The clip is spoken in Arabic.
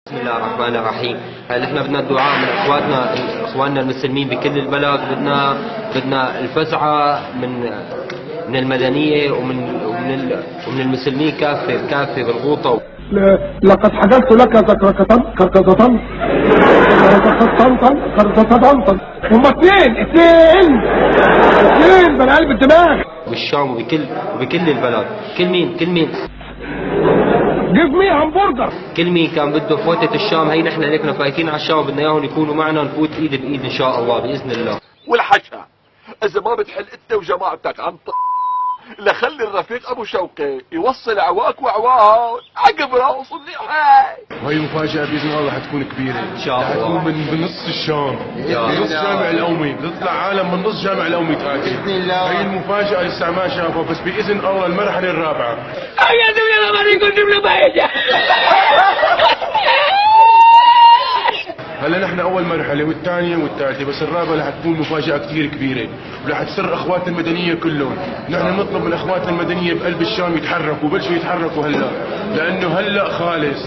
بسم الله الرحمن الرحيم. هل احنا بدنا الدعاء من اخواننا المسلمين بكل البلد. بدنا الفزعه من المدنيه ومن المسلمين كافه بالغوطه. لقد حكيت لك كركطن هم اثنين بني قلب الدماغ. بالشام وبكل البلد. كل مين جيف مي همبرجر. كل مين كان بده فوتة الشام، هي نحن لكنا فايتين على الشام، بدنا اياهم يكونوا معنا، نفوت ايد بايد ان شاء الله باذن الله. والحكى اذا ما بتحل انت وجماعتك عن لخلي الرفيق ابو شوقي يوصل عواك وعواه عقب راس النحاي. وهي المفاجأة بإذن الله حتكون كبيرة ان شاء الله. حتكون من نص الشام، بنص جامع الأمي، بتطلع عالم من نص جامع الأمي تاتي. بإذن الله. هي المفاجأة لسه ما شافها، بس بإذن الله المرحلة الرابعة. يا دنيا ما كنت بنبايع. هلا نحن اول مرحله والثانيه والثالثه، بس الرابعه رح تكون مفاجاه كثير كبيره، ورح تسر اخواتنا المدنيه كلهم. نحن نطلب من اخواتنا المدنيه بقلب الشام يتحركوا، بلشوا يتحركوا هلا، لانه هلا خالص.